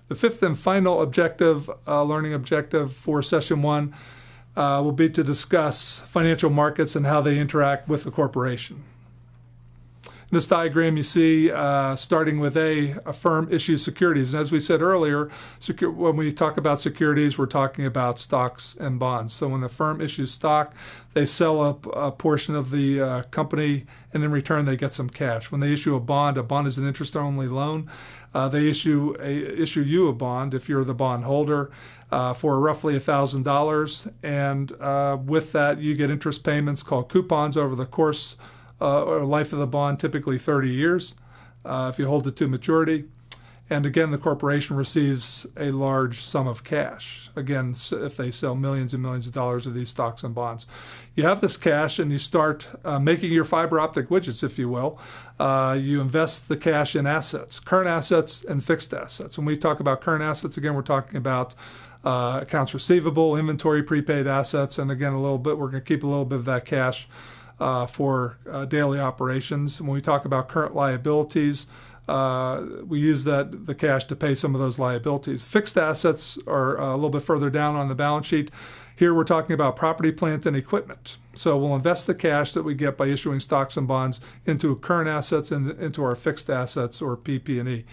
The fifth and final objective, learning objective for session one, will be to discuss financial markets and how they interact with the corporation. In this diagram, you see, starting with a firm issues securities. And as we said earlier, when we talk about securities, we're talking about stocks and bonds. So when the firm issues stock, they sell a portion of the company, and in return, they get some cash. When they issue a bond is an interest-only loan. They issue you a bond if you're the bond holder for roughly $1,000. And with that, you get interest payments called coupons over the course or life of the bond, typically 30 years, if you hold it to maturity. And again, the corporation receives a large sum of cash, again, if they sell millions and millions of dollars of these stocks and bonds. You have this cash and you start making your fiber optic widgets, if you will. You invest the cash in assets, current assets and fixed assets. When we talk about current assets, again, we're talking about accounts receivable, inventory, prepaid assets, and again, we're going to keep a little bit of that cash for daily operations. When we talk about current liabilities, we use the cash to pay some of those liabilities. Fixed assets are a little bit further down on the balance sheet. Here we're talking about property, plant, and equipment. So we'll invest the cash that we get by issuing stocks and bonds into current assets and into our fixed assets, or PP&E.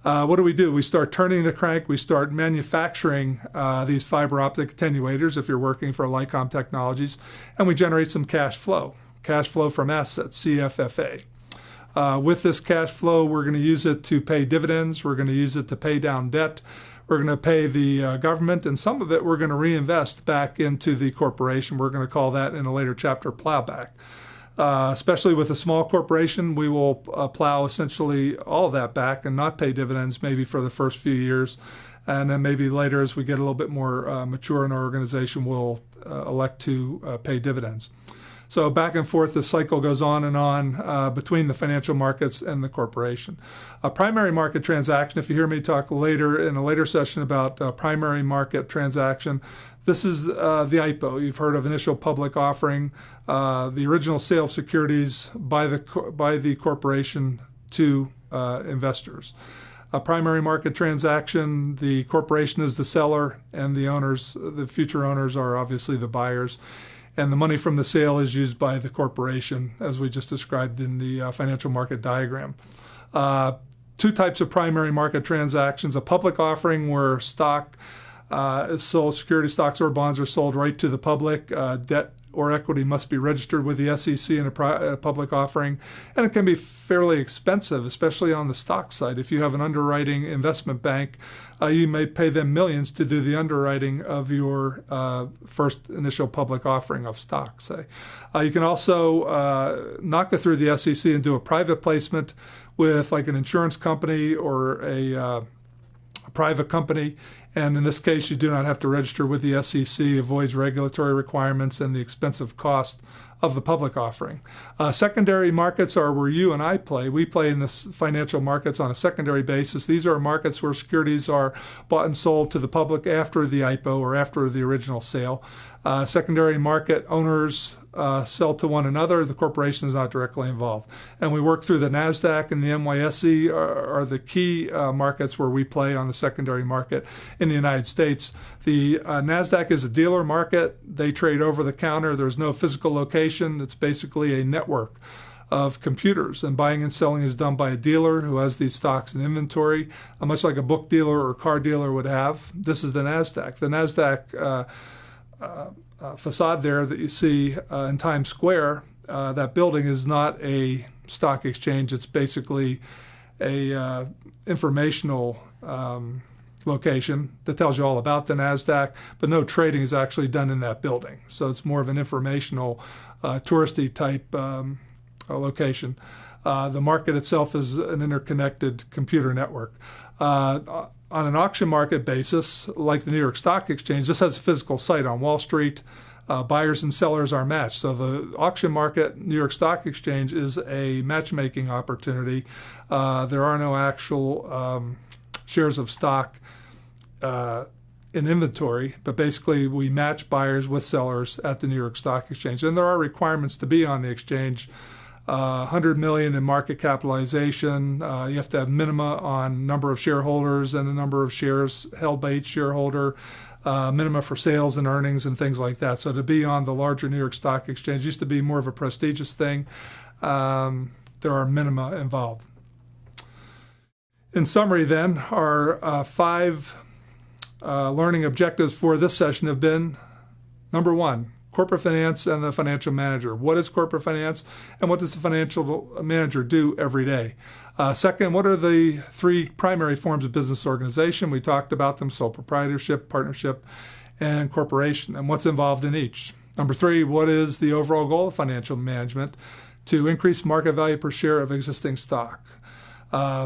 What do? We start turning the crank. We start manufacturing these fiber optic attenuators if you're working for Lycom Technologies, and we generate some cash flow from assets, CFFA. With this cash flow, we're going to use it to pay dividends. We're going to use it to pay down debt. We're going to pay the government, and some of it we're going to reinvest back into the corporation. We're going to call that in a later chapter plowback. Especially with a small corporation, we will plow essentially all of that back and not pay dividends maybe for the first few years. And then maybe later, as we get a little bit more mature in our organization, we'll elect to pay dividends. So back and forth, the cycle goes on and on between the financial markets and the corporation. A primary market transaction, if you hear me talk later in a later session about primary market transaction, this is the IPO. You've heard of initial public offering, the original sale of securities by the corporation to investors. A primary market transaction, the corporation is the seller, and the future owners are obviously the buyers. And the money from the sale is used by the corporation, as we just described in the financial market diagram. Two types of primary market transactions: a public offering where stock is sold, security stocks or bonds are sold right to the public. Debt or equity must be registered with the SEC in a public offering, and it can be fairly expensive, especially on the stock side. If you have an underwriting investment bank, you may pay them millions to do the underwriting of your first initial public offering of stock, say. You can also not go through the SEC and do a private placement with like an insurance company or a private company. And in this case, you do not have to register with the SEC, avoids regulatory requirements and the expensive cost of the public offering. Secondary markets are where you and I play. We play in the financial markets on a secondary basis. These are markets where securities are bought and sold to the public after the IPO or after the original sale. Secondary market owners sell to one another. The corporation is not directly involved. And we work through the NASDAQ and the NYSE are the key markets where we play on the secondary market in the United States. The NASDAQ is a dealer market. They trade over the counter. There's no physical location. It's basically a network of computers, and buying and selling is done by a dealer who has these stocks in inventory, much like a book dealer or car dealer would have. This is the NASDAQ. The NASDAQ facade there that you see in Times Square, that building is not a stock exchange. It's basically a informational location that tells you all about the NASDAQ, but no trading is actually done in that building. So it's more of an informational, touristy type location. The market itself is an interconnected computer network. On an auction market basis, like the New York Stock Exchange, this has a physical site on Wall Street. Buyers and sellers are matched. So the auction market, New York Stock Exchange, is a matchmaking opportunity. There are no actual shares of stock in inventory, but basically we match buyers with sellers at the New York Stock Exchange. And there are requirements to be on the exchange 100 million in market capitalization. You have to have minima on number of shareholders and the number of shares held by each shareholder, minima for sales and earnings and things like that. So to be on the larger New York Stock Exchange used to be more of a prestigious thing. There are minima involved. In summary, then, our 5 learning objectives for this session have been, number 1, corporate finance and the financial manager. What is corporate finance, and what does the financial manager do every day? Second, what are the 3 primary forms of business organization? We talked about them: sole proprietorship, partnership, and corporation, and what's involved in each. Number 3, what is the overall goal of financial management? To increase market value per share of existing stock.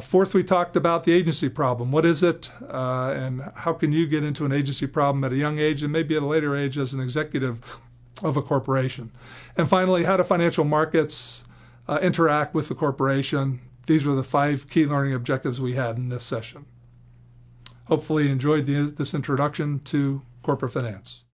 Fourth, we talked about the agency problem. What is it, and how can you get into an agency problem at a young age and maybe at a later age as an executive of a corporation? And finally, how do financial markets interact with the corporation? These were the 5 key learning objectives we had in this session. Hopefully you enjoyed this introduction to corporate finance.